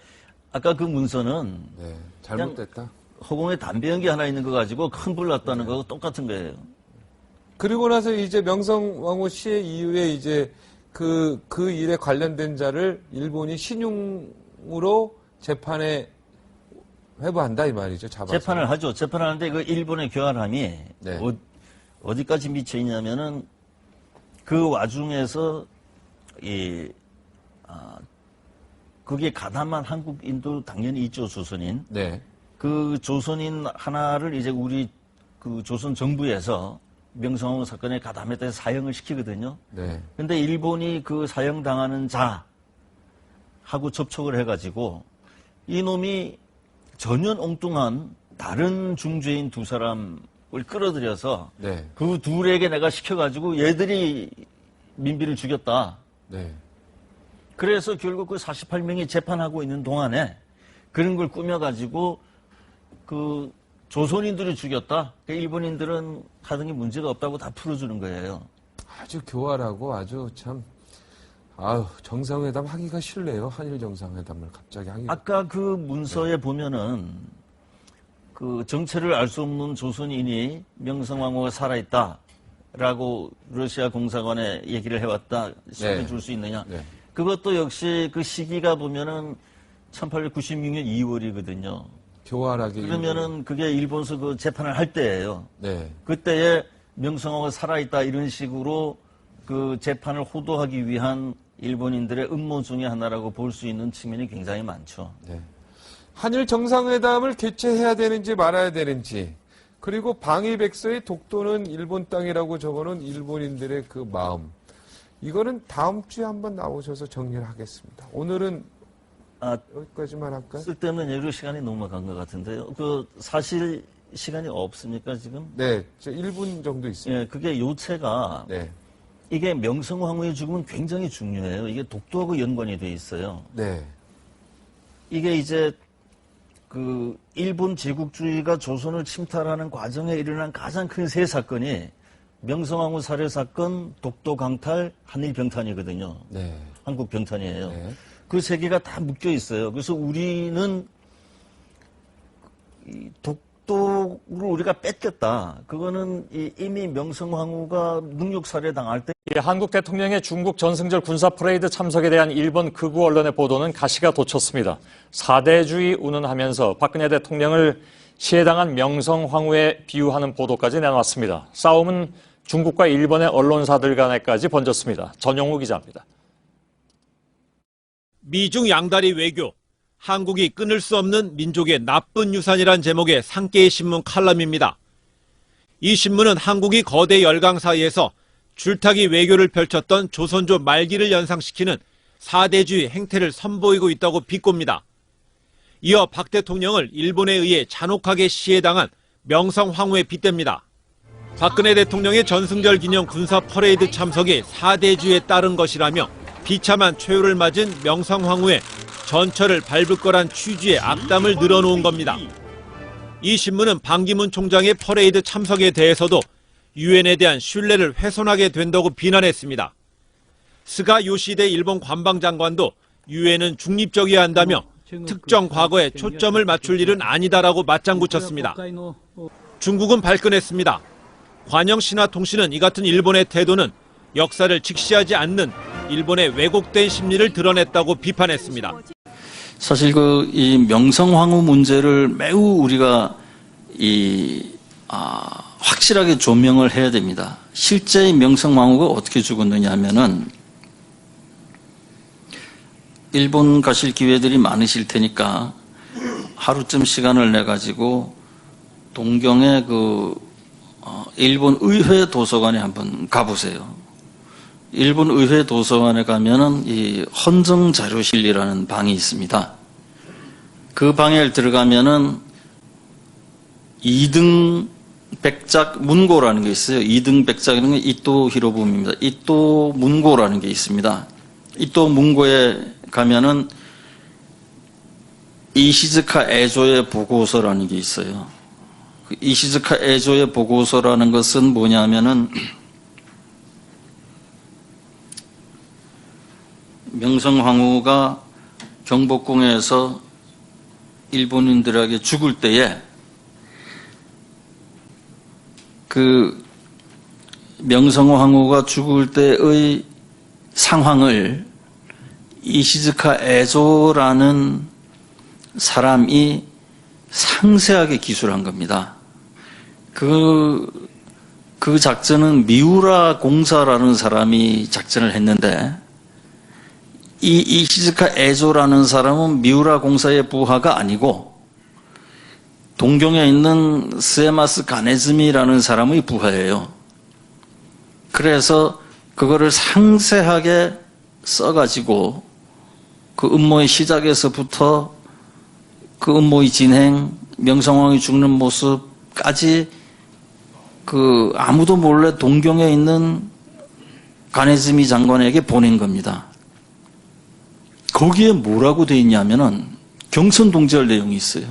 아까 그 문서는 네. 잘못됐다. 허공에 담배 연기 하나 있는 거 가지고 큰 불 났다는 거하고 똑같은 거예요. 그리고 나서 이제 명성황후 시해 이후에 이제 그 일에 관련된 자를 일본이 신용으로 재판에 회부한다 이 말이죠. 잡아서. 재판을 하죠. 재판을 하는데 그 일본의 교활함이 네. 어디까지 미쳐 있냐면은 그 와중에서 거기에 가담한 한국인도 당연히 있죠. 조선인. 네. 그 조선인 하나를 이제 우리 그 조선 정부에서 명성황후 사건에 가담했다 해서 사형을 시키거든요. 네. 근데 일본이 그 사형당하는 자하고 접촉을 해가지고 이놈이 전혀 엉뚱한 다른 중죄인 두 사람을 끌어들여서 네. 그 둘에게 내가 시켜가지고 얘들이 민비를 죽였다. 네. 그래서 결국 그 48명이 재판하고 있는 동안에 그런 걸 꾸며가지고 그 조선인들이 죽였다. 그러니까 일본인들은 하던 게 문제가 없다고 다 풀어주는 거예요. 아주 교활하고 아주 참 정상회담 하기가 싫네요. 한일 정상회담을 갑자기 하기가. 아까 그 문서에 보면은 그 정체를 알 수 없는 조선인이 명성황후가 살아있다라고 러시아 공사관에 얘기를 해왔다. 소개해 줄 수 있느냐. 네. 그것도 역시 그 시기가 보면은 1896년 2월이거든요. 교활하게. 그러면은 그게 일본서 그 재판을 할 때예요. 네. 그때에 명성황후가 살아있다 이런 식으로 그 재판을 호도하기 위한 일본인들의 음모 중에 하나라고 볼 수 있는 측면이 굉장히 많죠. 네. 한일 정상회담을 개최해야 되는지 말아야 되는지, 그리고 방위백서의 독도는 일본 땅이라고 적어놓은 일본인들의 그 마음, 이거는 다음 주에 한번 나오셔서 정리를 하겠습니다. 오늘은 여기까지만 할까요? 쓸데없는 얘기로 시간이 넘어간 것 같은데요. 그 사실 시간이 없습니까 지금? 네, 1분 정도 있습니다. 예, 그게 요체가 네. 이게 명성황후의 죽음은 굉장히 중요해요. 이게 독도하고 연관이 돼 있어요. 네. 이게 이제 그 일본 제국주의가 조선을 침탈하는 과정에 일어난 가장 큰 세 사건이 명성황후 살해 사건, 독도 강탈, 한일 병탄이거든요. 네. 한국 병탄이에요. 네. 그 세 개가 다 묶여 있어요. 그래서 우리는 이 독도를 우리가 뺏겼다. 그거는 이미 명성황후가 능욕 살해 당할 때 한국 대통령의 중국 전승절 군사 퍼레이드 참석에 대한 일본 극우 언론의 보도는 가시가 돋쳤습니다. 사대주의 운운하면서 박근혜 대통령을 시해당한 명성황후에 비유하는 보도까지 내놨습니다. 싸움은 중국과 일본의 언론사들 간에까지 번졌습니다. 전용우 기자입니다. 미중 양다리 외교, 한국이 끊을 수 없는 민족의 나쁜 유산이란 제목의 상계의 신문 칼럼입니다. 이 신문은 한국이 거대 열강 사이에서 줄타기 외교를 펼쳤던 조선조 말기를 연상시키는 사대주의 행태를 선보이고 있다고 비꼽니다. 이어 박 대통령을 일본에 의해 잔혹하게 시해당한 명성황후에 빗댑니다. 박근혜 대통령의 전승절 기념 군사 퍼레이드 참석이 사대주의에 따른 것이라며 비참한 최후를 맞은 명성황후의 전철을 밟을 거란 취지의 악담을 늘어놓은 겁니다. 이 신문은 반기문 총장의 퍼레이드 참석에 대해서도 유엔에 대한 신뢰를 훼손하게 된다고 비난했습니다. 스가 요시히데 일본 관방장관도 유엔은 중립적이어야 한다며 특정 과거에 초점을 맞출 일은 아니다라고 맞장구쳤습니다. 중국은 발끈했습니다. 관영신화통신은 이 같은 일본의 태도는 역사를 직시하지 않는 일본의 왜곡된 심리를 드러냈다고 비판했습니다. 사실 이 명성황후 문제를 매우 우리가 확실하게 조명을 해야 됩니다. 실제 명성황후가 어떻게 죽었느냐 하면은 일본 가실 기회들이 많으실 테니까 하루쯤 시간을 내 가지고 동경의 일본 의회 도서관에 한번 가보세요. 일본 의회 도서관에 가면은 이 헌정 자료실이라는 방이 있습니다. 그 방에 들어가면은 2등 백작 문고라는 게 있어요. 2등 백작이라는 게 이토 히로부미입니다. 이토 문고라는 게 있습니다. 이토 문고에 가면은 이시즈카 에조의 보고서라는 게 있어요. 이시즈카 에조의 보고서라는 것은 뭐냐면은 명성황후가 경복궁에서 일본인들에게 죽을 때에 그 명성황후가 죽을 때의 상황을 이시즈카 에조라는 사람이 상세하게 기술한 겁니다. 그 작전은 미우라 공사라는 사람이 작전을 했는데 이 이시즈카 에조라는 사람은 미우라 공사의 부하가 아니고 동경에 있는 스에마스 가네즈미라는 사람의 부하예요. 그래서 그거를 상세하게 써가지고 그 음모의 시작에서부터 그 음모의 진행, 명성황이 죽는 모습까지 아무도 몰래 동경에 있는 가네즈미 장관에게 보낸 겁니다. 거기에 뭐라고 돼 있냐면은 경선동지할 내용이 있어요.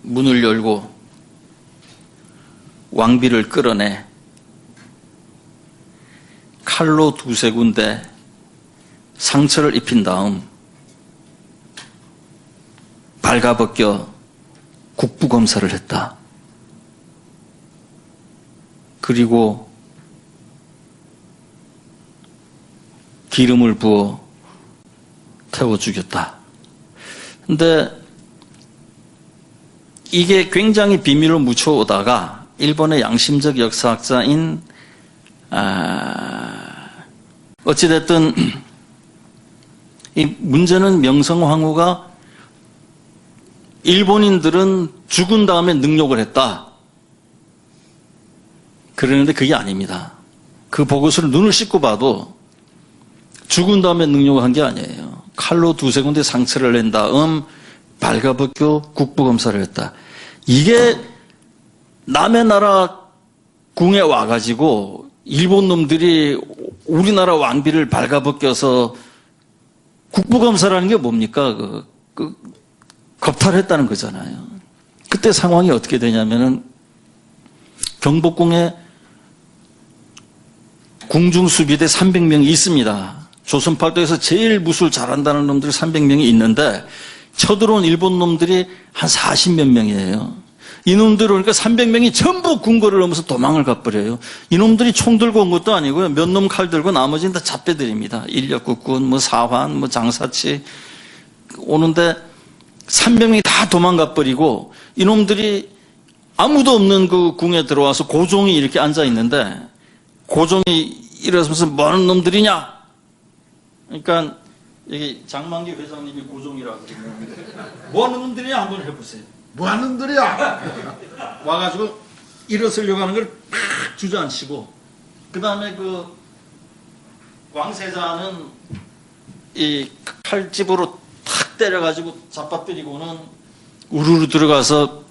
문을 열고 왕비를 끌어내 칼로 2-3군데 상처를 입힌 다음 발가벗겨 국부검사를 했다. 그리고 기름을 부어 태워 죽였다. 근데 이게 굉장히 비밀로 묻혀오다가 일본의 양심적 역사학자인 어찌됐든 이 문제는 명성황후가 일본인들은 죽은 다음에 능욕을 했다. 그러는데 그게 아닙니다. 그 보고서를 눈을 씻고 봐도 죽은 다음에 능욕을 한 게 아니에요. 칼로 2-3군데 상처를 낸 다음 발가벗겨 국부검사를 했다. 이게 남의 나라 궁에 와가지고 일본 놈들이 우리나라 왕비를 발가벗겨서 국부검사라는 게 뭡니까? 겁탈했다는 거잖아요. 그때 상황이 어떻게 되냐면은 경복궁에 궁중수비대 300명이 있습니다. 조선팔도에서 제일 무술 잘한다는 놈들이 300명이 있는데 쳐들어온 일본 놈들이 한 40몇 명이에요. 이놈들 오니까 300명이 전부 궁궐을 넘어서 도망을 가버려요. 이놈들이 총 들고 온 것도 아니고요. 몇 놈 칼 들고 나머지는 다 잡배들입니다. 인력국군, 뭐 사환, 뭐 장사치 오는데 300명이 다 도망가 버리고 이놈들이 아무도 없는 그 궁에 들어와서 고종이 이렇게 앉아 있는데 고종이 일어서면서 뭐 하는 놈들이냐? 그러니까 여기 장만기 회장님이 고종이라고 그러면 뭐 하는 놈들이냐 한번 해보세요. 뭐 하는 놈들이야? 와가지고 일어서려고 하는 걸 팍 주저앉히고 그 다음에 그 왕세자는 이 칼집으로 탁 때려가지고 잡아뜨리고는 우르르 들어가서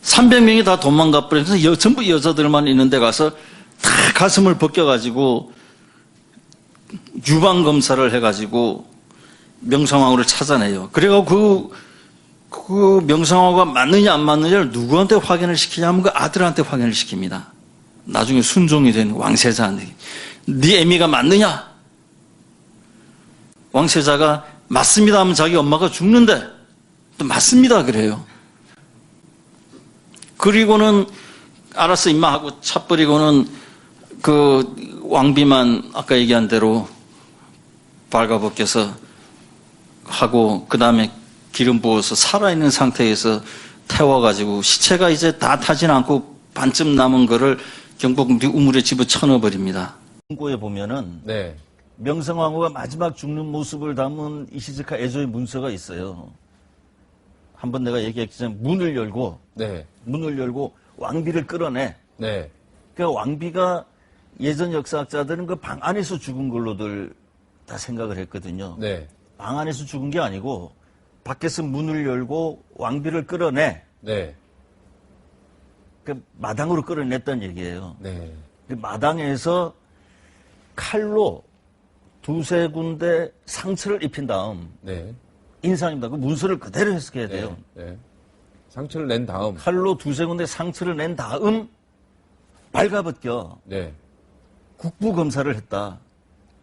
300명이 다 도망가 버려서 전부 여자들만 있는 데 가서 다 가슴을 벗겨가지고 유방검사를 해가지고 명성황후를 찾아내요. 그래가지고 그 명성황후가 맞느냐 안 맞느냐를 누구한테 확인을 시키냐면 그 아들한테 확인을 시킵니다. 나중에 순종이 된 왕세자한테. 네 애미가 맞느냐? 왕세자가 맞습니다 하면 자기 엄마가 죽는데 또 맞습니다 그래요. 그리고는 알았어 임마 하고 차버리고는 그 왕비만 아까 얘기한 대로 발가벗겨서 하고 그 다음에 기름 부어서 살아있는 상태에서 태워가지고 시체가 이제 다 타진 않고 반쯤 남은 거를 경복궁 우물에 집어쳐 넣어버립니다. 고에 보면은 네. 명성황후가 마지막 죽는 모습을 담은 이시즈카 에조의 문서가 있어요. 한번 내가 얘기했지만 문을 열고 네. 문을 열고 왕비를 끌어내. 네. 그 왕비가 예전 역사학자들은 그 방 안에서 죽은 걸로들 다 생각을 했거든요. 네. 방 안에서 죽은 게 아니고 밖에서 문을 열고 왕비를 끌어내. 네. 그 마당으로 끌어냈다는 얘기예요. 네. 그 마당에서 칼로 두세 군데 상처를 입힌 다음 네. 인상입니다. 그 문서를 그대로 해석해야 돼요. 네. 상처를 낸 다음. 칼로 두세 군데 상처를 낸 다음 발가벗겨 네. 국부검사를 했다.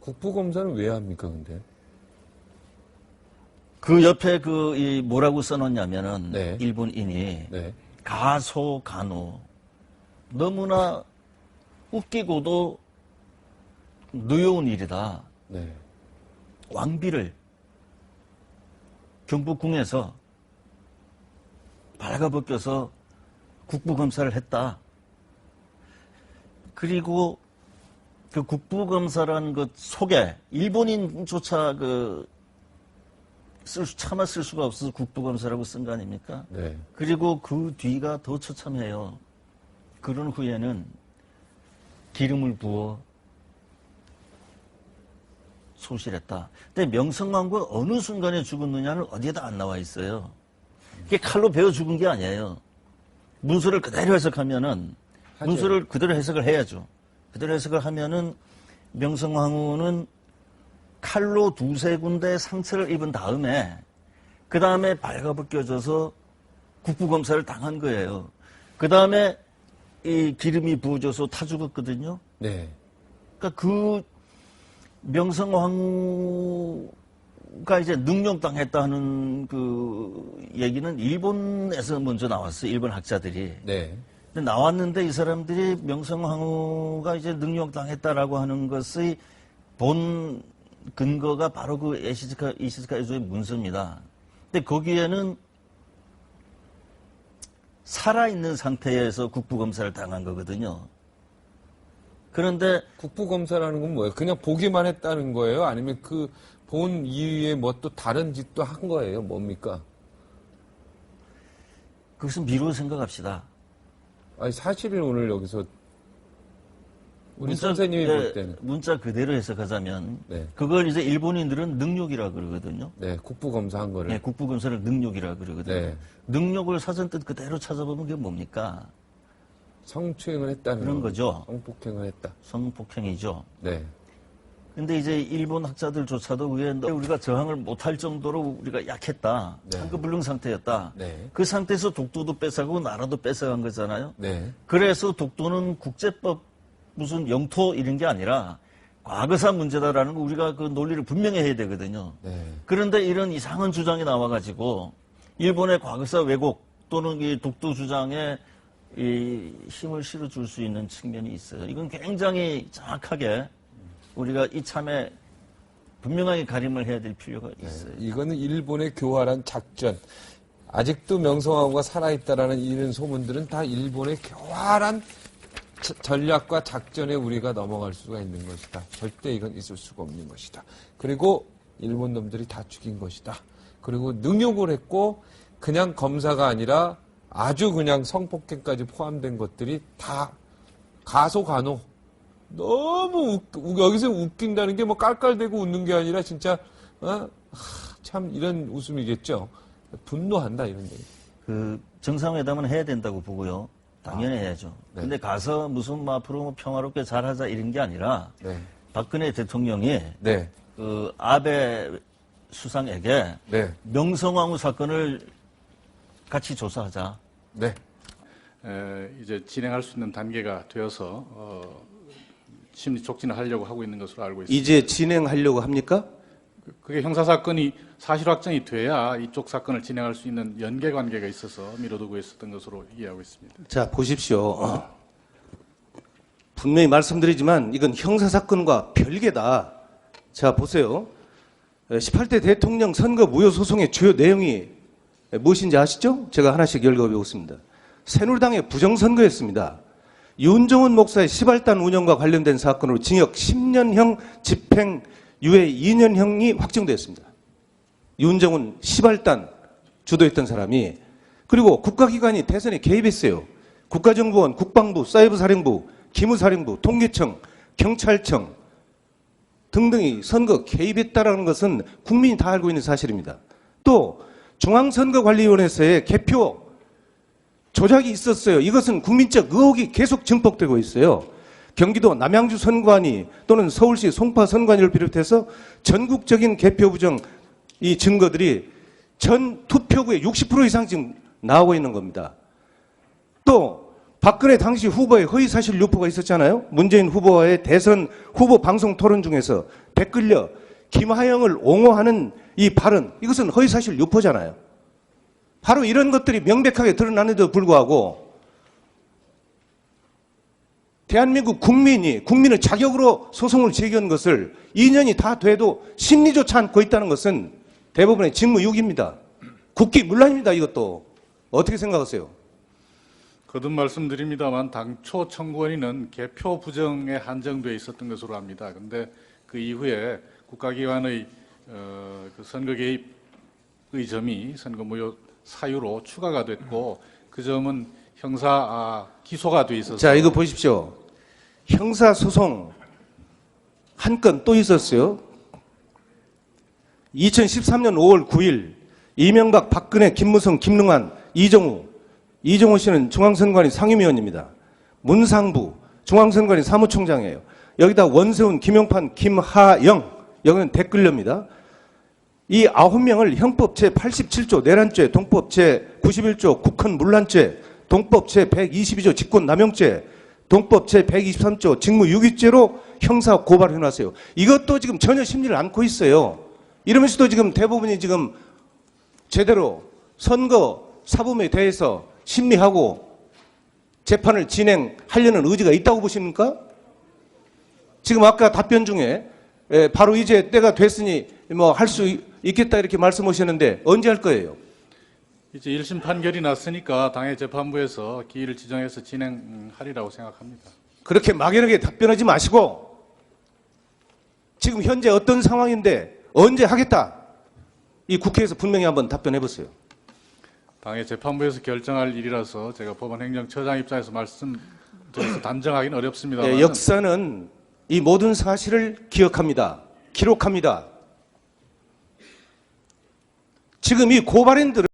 국부검사는 왜 합니까, 근데? 그 옆에 이 뭐라고 써놨냐면은 네. 일본인이 네. 가소간호 너무나 웃기고도 누여운 일이다. 네. 왕비를 경복궁에서 발가벗겨서 국부검사를 했다. 그리고 그 국부검사라는 것 속에 일본인조차 차마 쓸 수가 없어서 국부검사라고 쓴 거 아닙니까? 네. 그리고 그 뒤가 더 처참해요. 그런 후에는 기름을 부어 소실했다. 근데 명성황후가 어느 순간에 죽었느냐는 어디에다 안 나와 있어요. 그게 칼로 베어 죽은 게 아니에요. 문서를 그대로 해석하면은 문서를 그대로 해석을 해야죠. 그대로 해석을 하면은 명성황후는 칼로 두세 군데 상처를 입은 다음에 그 다음에 발가벗겨져서 국부검사를 당한 거예요. 그 다음에 이 기름이 부어져서 타 죽었거든요. 네. 그러니까 그 명성황후가 이제 능욕당했다 하는 그 얘기는 일본에서 먼저 나왔어요. 일본 학자들이. 네. 근데 나왔는데 이 사람들이 명성황후가 이제 능욕당했다라고 하는 것의 본 근거가 바로 그 이시즈카 에조의 문서입니다. 근데 거기에는 살아있는 상태에서 국부검사를 당한 거거든요. 그런데 국부검사라는 건 뭐예요? 그냥 보기만 했다는 거예요? 아니면 그 본 이후에 뭐 또 다른 짓도 한 거예요? 뭡니까? 그것은 미루어 생각합시다. 아니, 사실을 오늘 여기서 우리 선생님이 볼 때는. 문자 그대로 해석하자면 네. 그걸 이제 일본인들은 능욕이라 그러거든요. 네, 국부검사 한 거를. 네, 국부검사를 능욕이라 그러거든요. 네. 능욕을 사전뜻 그대로 찾아보면 그게 뭡니까? 성추행을 했다는 그런 거죠. 성폭행을 했다. 성폭행이죠. 네. 근데 이제 일본 학자들조차도 그게 우리가 저항을 못할 정도로 우리가 약했다. 네. 한급불능 상태였다. 네. 그 상태에서 독도도 뺏어가고 나라도 뺏어간 거잖아요. 네. 그래서 독도는 국제법 무슨 영토 이런 게 아니라 과거사 문제다라는 거 우리가 그 논리를 분명히 해야 되거든요. 네. 그런데 이런 이상한 주장이 나와가지고 일본의 과거사 왜곡 또는 이 독도 주장에 이 힘을 실어줄 수 있는 측면이 있어요. 이건 굉장히 정확하게 우리가 이참에 분명하게 가림을 해야 될 필요가 있어요. 이거는 일본의 교활한 작전. 아직도 명성황후가 살아있다라는 이런 소문들은 다 일본의 교활한 전략과 작전에 우리가 넘어갈 수가 있는 것이다. 절대 이건 있을 수가 없는 것이다. 그리고 일본 놈들이 다 죽인 것이다. 그리고 능욕을 했고 그냥 검사가 아니라 아주 그냥 성폭행까지 포함된 것들이 다 가소간호. 너무 여기서 웃긴다는 게 뭐 깔깔대고 웃는 게 아니라 진짜 참 이런 웃음이겠죠. 분노한다 이런 얘기. 그 정상회담은 해야 된다고 보고요. 당연히 해야죠. 네. 근데 가서 무슨 뭐 앞으로 뭐 평화롭게 잘하자 이런 게 아니라 네. 박근혜 대통령이 네. 그 아베 수상에게 네. 명성황후 사건을 같이 조사하자. 네. 이제 진행할 수 있는 단계가 되어서 심리 촉진을 하려고 하고 있는 것으로 알고 있습니다. 이제 진행하려고 합니까? 그게 형사 사건이 사실 확정이 돼야 이쪽 사건을 진행할 수 있는 연계 관계가 있어서 미뤄두고 있었던 것으로 이해하고 있습니다. 자, 보십시오. 분명히 말씀드리지만 이건 형사 사건과 별개다. 자, 보세요. 18대 대통령 선거 무효 소송의 주요 내용이 무엇인지 아시죠? 제가 하나씩 읽어보겠습니다. 새누리당의 부정선거였습니다. 윤정훈 목사의 시발단 운영과 관련된 사건으로 징역 10년형 집행유예 2년형이 확정되었습니다. 윤정훈 시발단 주도했던 사람이. 그리고 국가기관이 대선에 개입했어요. 국가정보원, 국방부, 사이버사령부, 기무사령부, 통계청, 경찰청 등등이 선거 개입했다라는 것은 국민이 다 알고 있는 사실입니다. 또 중앙선거관리위원회에서의 개표 조작이 있었어요. 이것은 국민적 의혹이 계속 증폭되고 있어요. 경기도 남양주 선관위 또는 서울시 송파 선관위를 비롯해서 전국적인 개표 부정 이 증거들이 전 투표구의 60% 이상 지금 나오고 있는 겁니다. 또 박근혜 당시 후보의 허위사실 유포가 있었잖아요. 문재인 후보와의 대선 후보 방송 토론 중에서 댓글려 김하영을 옹호하는 이 발언, 이것은 허위사실 유포잖아요. 바로 이런 것들이 명백하게 드러나는데도 불구하고 대한민국 국민의 자격으로 소송을 제기한 것을 2년이 다 돼도 심리조차 않고 있다는 것은 대부분의 직무유기입니다. 국기문란입니다. 이것도. 어떻게 생각하세요? 거듭 말씀드립니다만 당초 청구원인은 개표 부정에 한정되어 있었던 것으로 압니다. 그런데 그 이후에 국가기관의 그 선거 개입의 점이 선거 무효 사유로 추가가 됐고 그 점은 형사 기소가 돼 있어서. 자, 이거 보십시오. 형사 소송 한 건 또 있었어요. 2013년 5월 9일 이명박, 박근혜, 김무성, 김능환, 이정호 씨는 중앙선관위 상임위원입니다. 문상부 중앙선관위 사무총장이에요. 여기다 원세훈, 김용판, 김하영 여기는 댓글료입니다. 이 9명을 형법 제87조 내란죄, 동법 제91조 국헌문란죄, 동법 제122조 직권남용죄, 동법 제123조 직무유기죄로 형사 고발해놨어요. 이것도 지금 전혀 심리를 않고 있어요. 이러면서도 지금 대부분이 지금 제대로 선거 사범에 대해서 심리하고 재판을 진행하려는 의지가 있다고 보십니까? 지금 아까 답변 중에 바로 이제 때가 됐으니 뭐 할 수 있겠다 이렇게 말씀하셨는데 언제 할 거예요? 이제 1심 판결이 났으니까 당해 재판부에서 기일을 지정해서 진행하리라고 생각합니다. 그렇게 막연하게 답변하지 마시고 지금 현재 어떤 상황인데 언제 하겠다. 이 국회에서 분명히 한번 답변해 보세요. 당해 재판부에서 결정할 일이라서 제가 법원행정처장 입장에서 말씀드려서 단정하기는 어렵습니다만 역사는 이 모든 사실을 기억합니다. 기록합니다. 지금 이 고발인들은